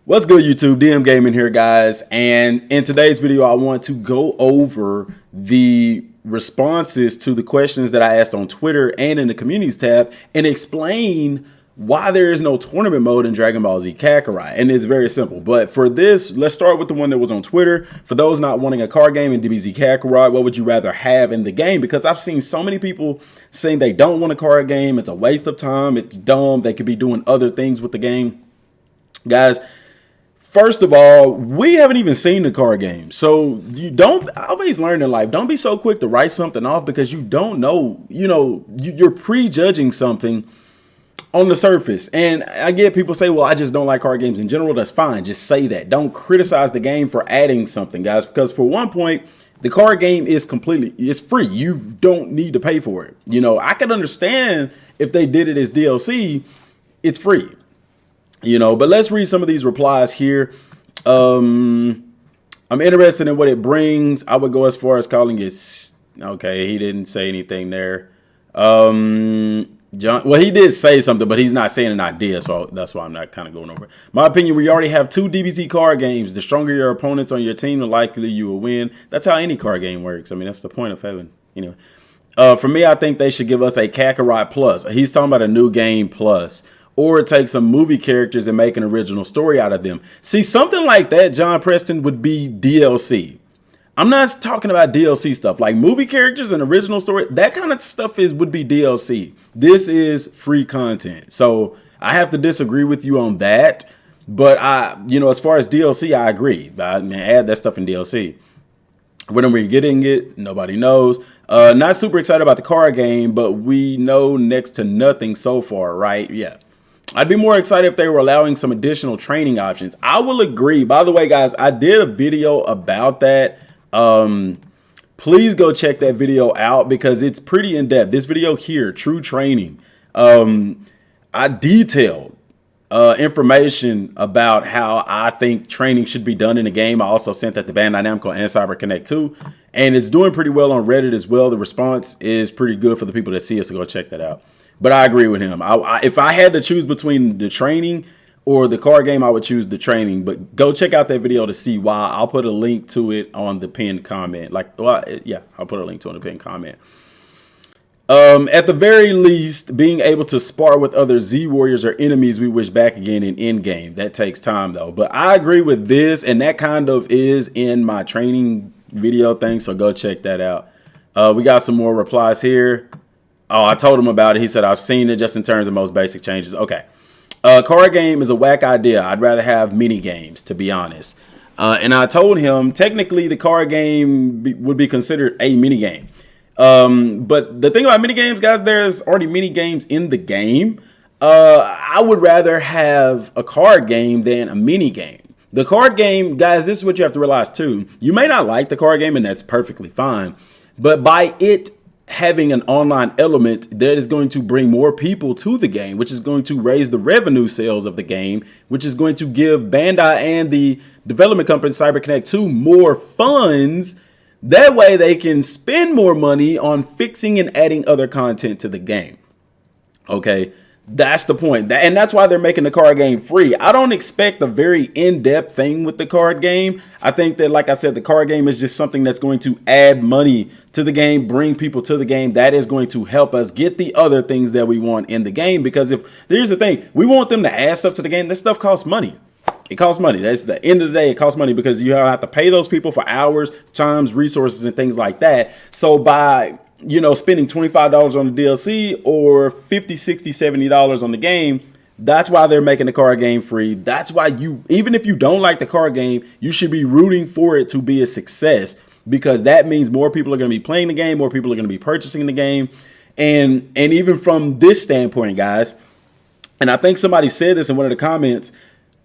What's good, YouTube? Dmgaming here, guys. And in today's video, I want to go over the responses to the questions that I asked on Twitter and in the communities tab and explain why there is no tournament mode in Dragon Ball Z Kakarot. And it's very simple. But for this, let's start with the one that was on Twitter. For those not wanting a card game in DBZ Kakarot, what would you rather have in the game? Because I've seen so many people saying they don't want a card game. It's a waste of time. It's dumb. They could be doing other things with the game. Guys, first of all, we haven't even seen the card game. So you don't, I always learn in life, don't be so quick to write something off because you don't know, you're prejudging something on the surface. And I get people say, well, I just don't like card games in general. That's fine. Just say that. Don't criticize the game for adding something, guys, because for one point, the card game is it's free. You don't need to pay for it. I could understand if they did it as DLC, it's free. But let's read some of these replies here. I'm interested in what it brings. I would go as far as calling it. Okay, he didn't say anything there. John, well, he did say something, but he's not saying an idea, so that's why I'm not kind of going over it. My opinion, we already have 2 DBZ card games. The stronger your opponents on your team, the likely you will win. That's how any card game works. I mean, that's the point of having, For me, I think they should give us a Kakarot Plus. He's talking about a new game plus. Or take some movie characters and make an original story out of them. See, something like that, John Preston, would be DLC. I'm not talking about DLC stuff like movie characters and original story. That kind of stuff would be DLC. This is free content. So I have to disagree with you on that. But as far as DLC, I agree. Add that stuff in DLC. When are we getting it? Nobody knows. Not super excited about the card game, but we know next to nothing so far, right? Yeah. I'd be more excited if they were allowing some additional training options. I will agree. By the way, guys, I did a video about that. Please go check that video out because it's pretty in-depth. This video here, True Training, I detailed information about how I think training should be done in the game. I also sent that to Bandai Namco and CyberConnect too. And it's doing pretty well on Reddit as well. The response is pretty good for the people that see us, so go check that out. But I agree with him. If I had to choose between the training or the card game, I would choose the training. But go check out that video to see why. I'll put a link to it on the pinned comment. I'll put a link to it on the pinned comment. At the very least, being able to spar with other Z Warriors or enemies we wish back again in endgame. That takes time, though. But I agree with this, and that kind of is in my training video thing, so go check that out. We got some more replies here. Oh, I told him about it. He said, I've seen it just in terms of most basic changes. Okay. Card game is a whack idea. I'd rather have mini games, to be honest. And I told him, technically, the card game would be considered a mini game. But the thing about mini games, guys, there's already mini games in the game. I would rather have a card game than a mini game. The card game, guys, this is what you have to realize, too. You may not like the card game, and that's perfectly fine. But by it having an online element that is going to bring more people to the game, which is going to raise the revenue sales of the game, which is going to give Bandai and the development company CyberConnect 2 more funds. That way they can spend more money on fixing and adding other content to the game. Okay, that's the point. And that's why they're making the card game free. I don't expect a very in-depth thing with the card game. I think that, like I said, the card game is just something that's going to add money to the game, bring people to the game. That is going to help us get the other things that we want in the game. Because here's the thing, we want them to add stuff to the game. This stuff costs money. It costs money. That's the end of the day. It costs money because you have to pay those people for hours, times, resources, and things like that. So by spending $25 on the DLC or $50, $60, $70 on the game, that's why they're making the card game free. That's why even if you don't like the card game, you should be rooting for it to be a success, because that means more people are going to be playing the game, more people are going to be purchasing the game. And even from this standpoint, guys, and I think somebody said this in one of the comments,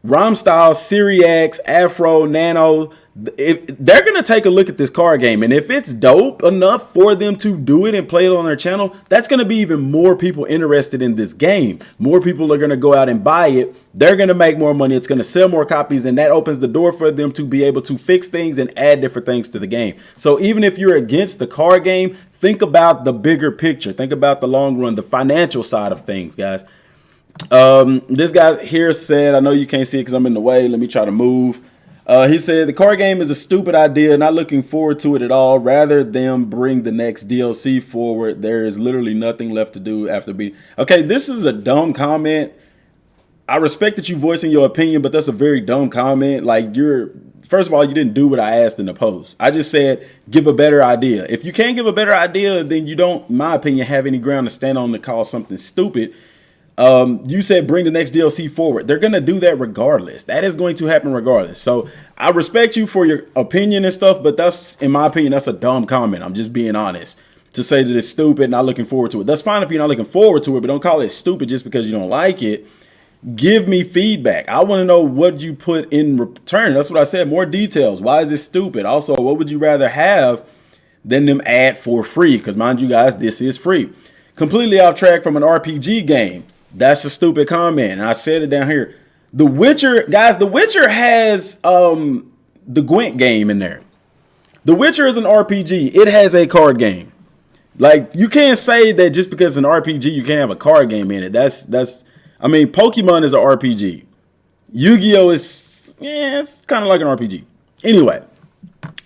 Romstyle, Syriax, Afro, Nano, they're going to take a look at this card game. And if it's dope enough for them to do it and play it on their channel, that's going to be even more people interested in this game. More people are going to go out and buy it. They're going to make more money. It's going to sell more copies. And that opens the door for them to be able to fix things and add different things to the game. So even if you're against the card game, think about the bigger picture. Think about the long run, the financial side of things, guys. This guy here said, I know you can't see it because I'm in the way. Let me try to move. He said the card game is a stupid idea. Not looking forward to it at all. Rather than bring the next DLC forward, there is literally nothing left to do after beating. Okay, this is a dumb comment. I respect that you voicing your opinion, but that's a very dumb comment. Like, first of all, you didn't do what I asked in the post. I just said, give a better idea. If you can't give a better idea, then you don't, in my opinion, have any ground to stand on to call something stupid. You said bring the next DLC forward. They're going to do that regardless. That is going to happen regardless. So I respect you for your opinion and stuff, but that's, in my opinion, that's a dumb comment. I'm just being honest. To say that it's stupid, not looking forward to it. That's fine if you're not looking forward to it, but don't call it stupid just because you don't like it. Give me feedback. I want to know what you put in return. That's what I said. More details. Why is it stupid? Also, what would you rather have than them add for free? Because mind you guys, this is free. Completely off track from an RPG game. That's a stupid comment. And I said it down here. The Witcher, guys, The Witcher has the Gwent game in there. The Witcher is an RPG. It has a card game. Like, you can't say that just because it's an RPG, you can't have a card game in it. I mean, Pokemon is an RPG. Yu-Gi-Oh is, it's kind of like an RPG. Anyway,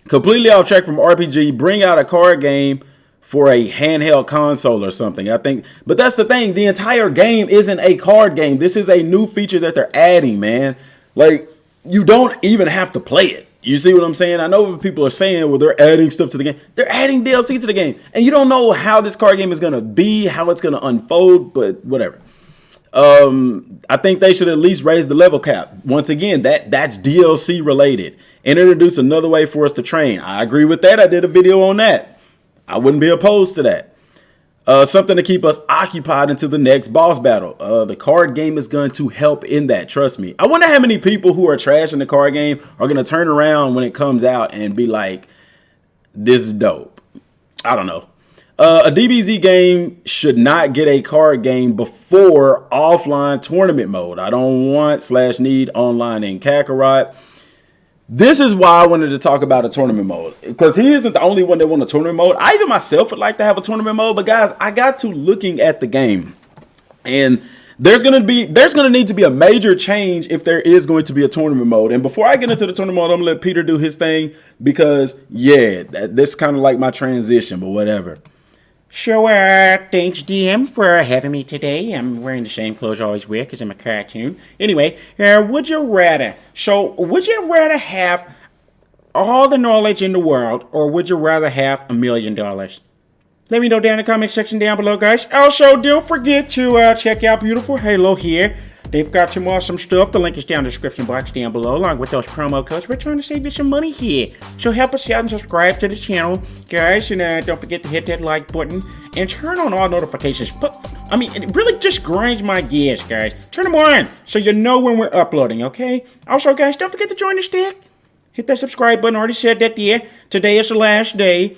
completely off track from RPG. Bring out a card game for a handheld console or something, I think. But that's the thing. The entire game isn't a card game. This is a new feature that they're adding, man. Like, you don't even have to play it. You see what I'm saying? I know what people are saying, well, they're adding stuff to the game. They're adding DLC to the game. And you don't know how this card game is going to be, how it's going to unfold, but whatever. I think they should at least raise the level cap. Once again, that's DLC related. And introduce another way for us to train. I agree with that. I did a video on that. I wouldn't be opposed to that. Something to keep us occupied until the next boss battle. The card game is going to help in that. Trust me. I wonder how many people who are trashing the card game are going to turn around when it comes out and be like, this is dope. I don't know. A DBZ game should not get a card game before offline tournament mode. I don't want / need online in Kakarot. This is why I wanted to talk about a tournament mode, because he isn't the only one that wants a tournament mode. I even myself would like to have a tournament mode, but guys, I got to looking at the game, and there's gonna need to be a major change if there is going to be a tournament mode. And before I get into the tournament mode, I'm gonna let Peter do his thing, because yeah, that's kind of like my transition, but whatever. So, thanks, DM, for having me today. I'm wearing the same clothes I always wear because I'm a cartoon. Anyway, would you rather have all the knowledge in the world, or would you rather have $1 million? Let me know down in the comment section down below, guys. Also, don't forget to check out Beautiful Halo here. They've got some awesome stuff. The link is down in the description box down below, along with those promo codes. We're trying to save you some money here. So help us out and subscribe to the channel, guys. And don't forget to hit that like button and turn on all notifications. It really just grinds my gears, guys. Turn them on so you know when we're uploading, okay? Also, guys, don't forget to join the stack. Hit that subscribe button. Already said that there. Today is the last day.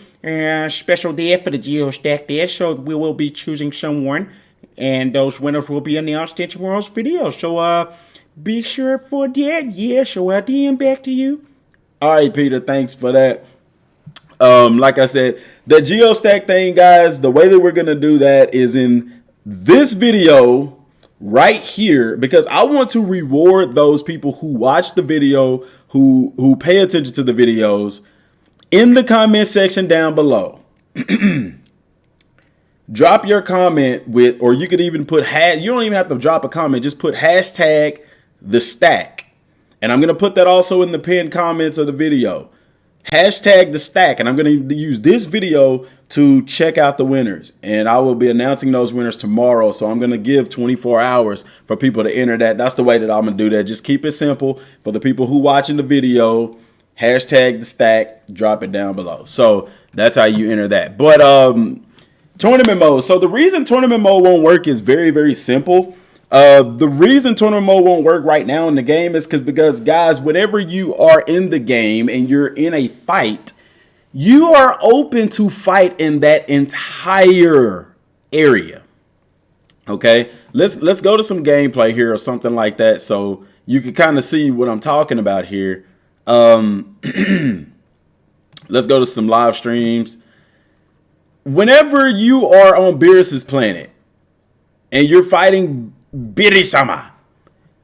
Special day for the Geo Stack there. So we will be choosing someone. And those winners will be announced in tomorrow's video. So, be sure for that. Yeah, so I'll DM back to you. All right, Peter, thanks for that. Like I said, the GeoStack thing, guys, the way that we're going to do that is in this video right here, because I want to reward those people who watch the video, who pay attention to the videos, in the comment section down below. Drop your comment with, or you could even put you don't even have to drop a comment, just put hashtag the stack. And I'm going to put that also in the pinned comments of the video. Hashtag the stack. And I'm going to use this video to check out the winners. And I will be announcing those winners tomorrow. So I'm going to give 24 hours for people to enter that. That's the way that I'm going to do that. Just keep it simple for the people who watching the video. Hashtag the stack. Drop it down below. So that's how you enter that. But, tournament mode. So the reason tournament mode won't work is very, very simple. The reason tournament mode won't work right now in the game is because guys, whenever you are in the game and you're in a fight, you are open to fight in that entire area. Okay, let's go to some gameplay here or something like that, so you can kind of see what I'm talking about here. Let's go to some live streams. Whenever you are on Beerus's planet and you're fighting Birisama.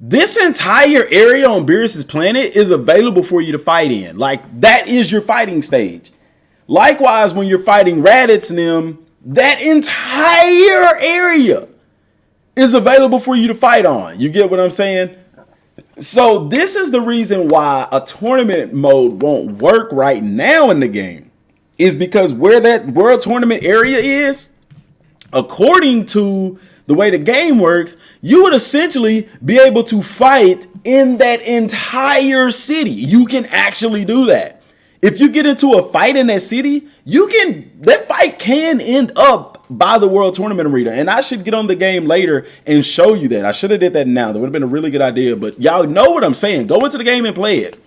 This entire area on Beerus's planet is available for you to fight in. Like, that is your fighting stage. Likewise, when you're fighting Raditz and them, that entire area is available for you to fight on. You get what I'm saying? So this is the reason why a tournament mode won't work right now in the game. Is because where that world tournament area is, according to the way the game works, you would essentially be able to fight in that entire city. You can actually do that. If you get into a fight in that city, that fight can end up by the world tournament arena. And I should get on the game later and show you that. I should have did that now. That would have been a really good idea. But y'all know what I'm saying. Go into the game and play it.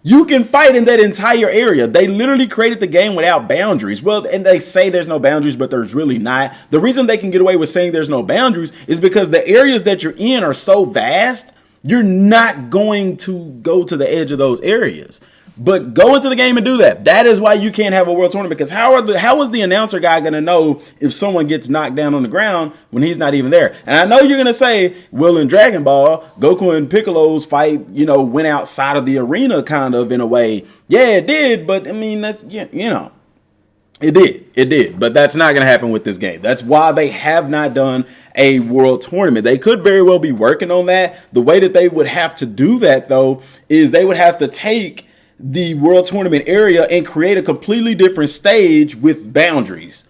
You can fight in that entire area. They literally created the game without boundaries. Well, and they say there's no boundaries, but there's really not. The reason they can get away with saying there's no boundaries is because the areas that you're in are so vast, you're not going to go to the edge of those areas. But go into the game and do that. That is why you can't have a world tournament, because how is the announcer guy going to know if someone gets knocked down on the ground when he's not even there? And I know you're going to say, well, in Dragon Ball, Goku and Piccolo's fight, went outside of the arena kind of in a way. Yeah, it did. But I mean, that's, it did. But that's not going to happen with this game. That's why they have not done a world tournament. They could very well be working on that. The way that they would have to do that, though, is they would have to take the world tournament area and create a completely different stage with boundaries.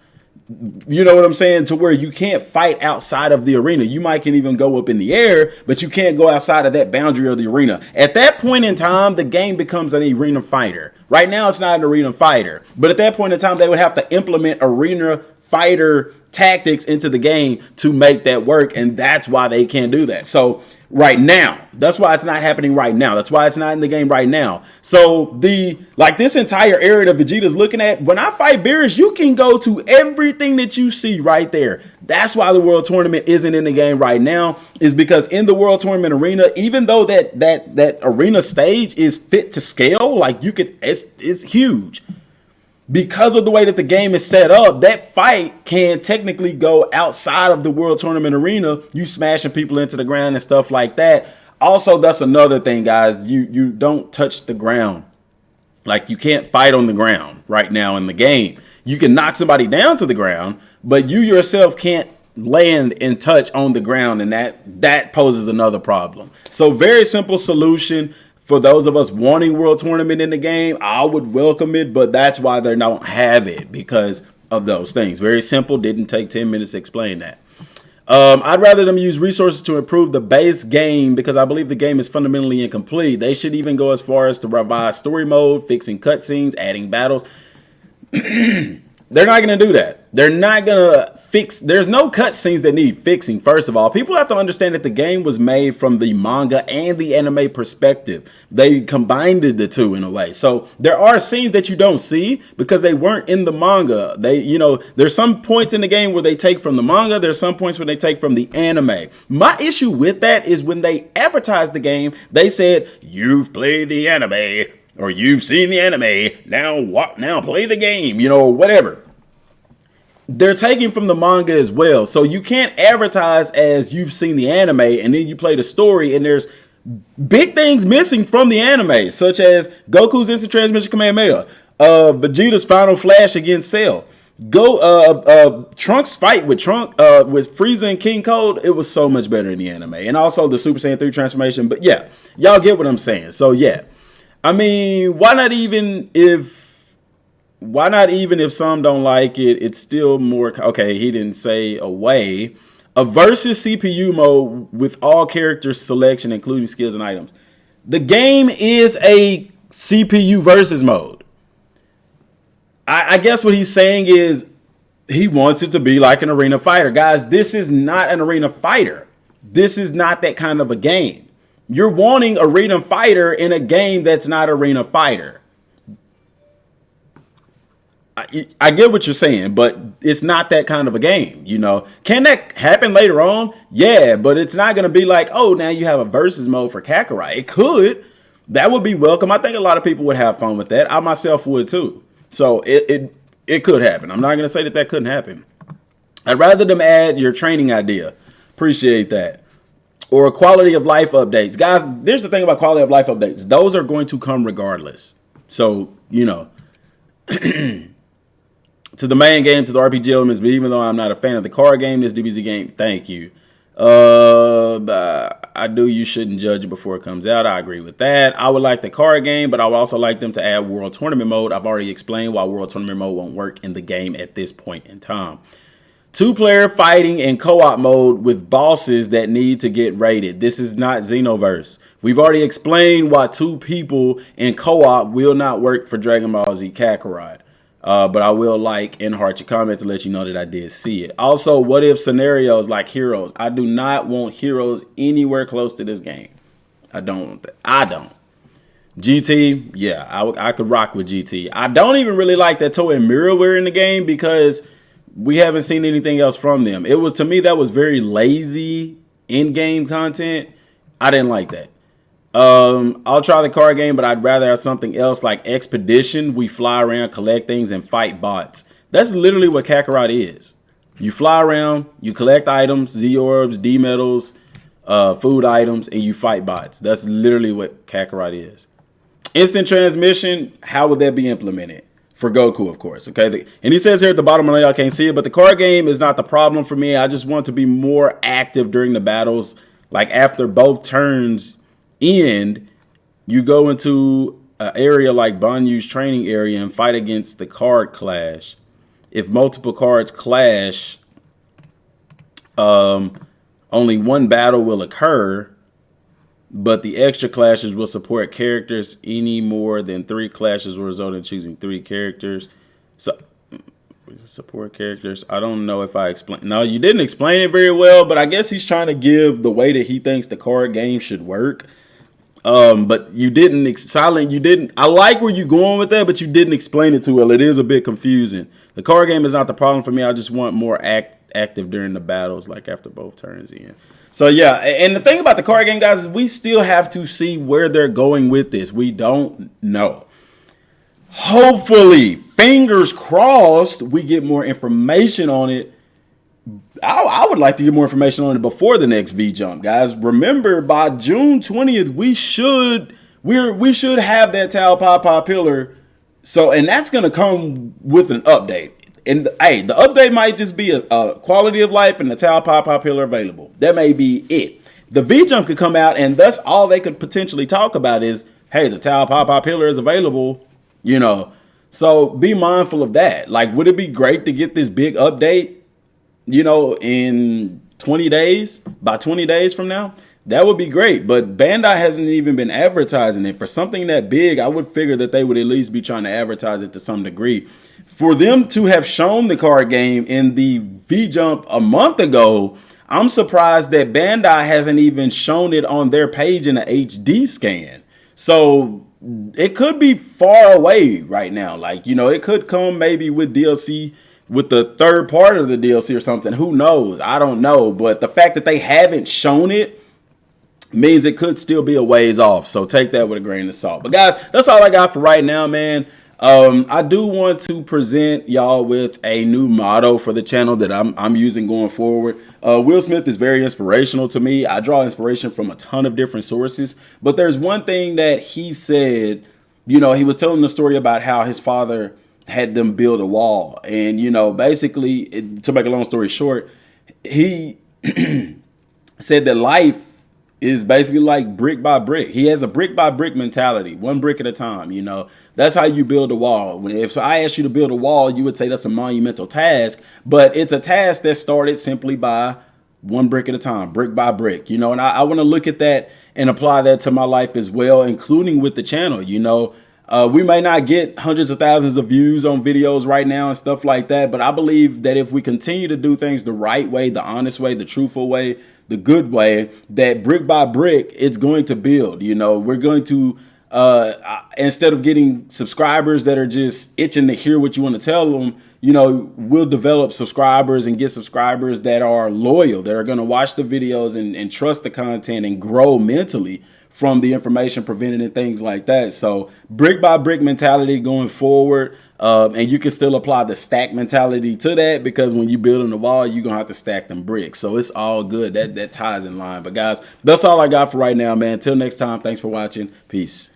You know what I'm saying? To where you can't fight outside of the arena. You might can even go up in the air, but you can't go outside of that boundary of the arena. At that point in time, the game becomes an arena fighter. Right now, it's not an arena fighter. But at that point in time, they would have to implement arena fighter tactics into the game to make that work. And that's why they can't do that. So right now, that's why it's not happening right now. That's why it's not in the game right now. So this entire area that Vegeta's looking at, when I fight Beerus, you can go to everything that you see right there. That's why the world tournament isn't in the game right now, is because in the world tournament arena, even though that arena stage is fit to scale, like it's huge. Because of the way that the game is set up, that fight can technically go outside of the world tournament arena. You smashing people into the ground and stuff like that. Also, that's another thing, guys. You don't touch the ground. Like, you can't fight on the ground right now in the game. You can knock somebody down to the ground, but you yourself can't land and touch on the ground, and that poses another problem. So very simple solution. For those of us wanting world tournament in the game, I would welcome it, but that's why they don't have it, because of those things. Very simple. Didn't take 10 minutes to explain that. I'd rather them use resources to improve the base game, because I believe the game is fundamentally incomplete. They should even go as far as to revise story mode, fixing cutscenes, adding battles. They're not going to do that. They're not going to fix. There's no cutscenes that need fixing. First of all, people have to understand that the game was made from the manga and the anime perspective. They combined the two in a way. So there are scenes that you don't see because they weren't in the manga. There's some points in the game where they take from the manga. There's some points where they take from the anime. My issue with that is when they advertised the game, they said, you've played the anime, or you've seen the anime, now play the game, whatever. They're taking from the manga as well. So you can't advertise as you've seen the anime and then you play the story and there's big things missing from the anime, such as Goku's instant transmission Kamehameha, Vegeta's final flash against Cell, Trunks' fight with Frieza and King Cold. It was so much better in the anime. And also the Super Saiyan 3 transformation. But yeah, y'all get what I'm saying. So yeah. I mean, why not even if some don't like it, it's still more, okay, he didn't say away. A versus CPU mode with all characters selection, including skills and items. The game is a CPU versus mode. I guess what he's saying is he wants it to be like an arena fighter. Guys, this is not an arena fighter. This is not that kind of a game. You're wanting arena fighter in a game that's not arena fighter. I get what you're saying, but it's not that kind of a game, Can that happen later on? Yeah, but it's not going to be like, oh, now you have a versus mode for Kakarot. It could. That would be welcome. I think a lot of people would have fun with that. I myself would too. So it could happen. I'm not going to say that couldn't happen. I'd rather them add your training idea. Appreciate that. or quality of life updates. Guys, there's the thing about quality of life updates. Those are going to come regardless. So, you know, to the main game, to the RPG elements, but even though I'm not a fan of the card game, this DBZ game, thank you. You shouldn't judge it before it comes out. I agree with that. I would like the card game, but I would also like them to add World Tournament Mode. I've already explained why World Tournament Mode won't work in the game at this point in time. 2-player fighting in co-op mode with bosses that need to get rated. This is not Xenoverse. We've already explained why 2 people in co-op will not work for Dragon Ball Z Kakarot. But I will like and heart your comment to let you know that I did see it. Also, what if scenarios like Heroes? I do not want Heroes anywhere close to this game. I don't. GT, yeah, I could rock with GT. I don't even really like that Toei and Mirrorware in the game because we haven't seen anything else from them. It was, to me, that was very lazy in-game content. I didn't like that. I'll try the card game, but I'd rather have something else like Expedition. We fly around, collect things, and fight bots. That's literally what Kakarot is. You fly around, you collect items, Z-orbs, D-metals, food items, and you fight bots. That's literally what Kakarot is. Instant transmission, how would that be implemented? For Goku, of course. Okay, and he says here at the bottom, I know y'all can't see it, but the card game is not the problem for me. I just want to be more active during the battles. Like after both turns end, you go into an area like Banyu's training area and fight against the card clash. If multiple cards clash, only one battle will occur, but the extra clashes will support characters. Any more than 3 clashes will result in choosing 3 characters. So support characters. I don't know if I explained. No, you didn't explain it very well, but I guess he's trying to give the way that he thinks the card game should work. But you didn't I like where you're going with that, but you didn't explain it too well. It is a bit confusing. The card game is not the problem for me. I just want more active during the battles, like after both turns in. So yeah, and the thing about the card game, guys, is we still have to see where they're going with this. We don't know. Hopefully, fingers crossed, we get more information on it. I would like to get more information on it before the next V Jump, guys. Remember, by June 20th, we should have that Tau Papa pillar. So, and that's gonna come with an update. And hey, the update might just be a quality of life and the Tau Papa pillar available. That may be it. The V Jump could come out, and thus all they could potentially talk about is, hey, the Tau Papa pillar is available. You know, so be mindful of that. Like, would it be great to get this big update? You know, in 20 days, by 20 days from now, that would be great. But Bandai hasn't even been advertising it. For something that big, I would figure that they would at least be trying to advertise it to some degree. For them to have shown the card game in the V-Jump a month ago, I'm surprised that Bandai hasn't even shown it on their page in an HD scan. So it could be far away right now. Like, you know, it could come maybe with DLC, with the third part of the DLC or something. Who knows? I don't know. But the fact that they haven't shown it means it could still be a ways off. So take that with a grain of salt. But guys, that's all I got for right now, man. I do want to present y'all with a new motto for the channel that I'm using going forward. Will Smith is very inspirational to me. I draw inspiration from a ton of different sources. But there's one thing that he said. You know, he was telling the story about how his father had them build a wall. And, you know, basically, to make a long story short, he said that life is basically like brick by brick. He has a brick by brick mentality, one brick at a time. You know, that's how you build a wall. If I asked you to build a wall, you would say that's a monumental task, but it's a task that started simply by one brick at a time, brick by brick, you know, and I want to look at that and apply that to my life as well, including with the channel. You know, we may not get hundreds of thousands of views on videos right now and stuff like that, but I believe that if we continue to do things the right way, the honest way, the truthful way, the good way, that brick by brick, it's going to build. You know, we're going to, instead of getting subscribers that are just itching to hear what you want to tell them, you know, we'll develop subscribers and get subscribers that are loyal, that are going to watch the videos and trust the content and grow mentally from the information prevented and things like that. So brick by brick mentality going forward. And you can still apply the stack mentality to that, because when you build on the wall, you're going to have to stack them bricks. So it's all good. That ties in line. But guys, that's all I got for right now, man. Until next time, thanks for watching. Peace.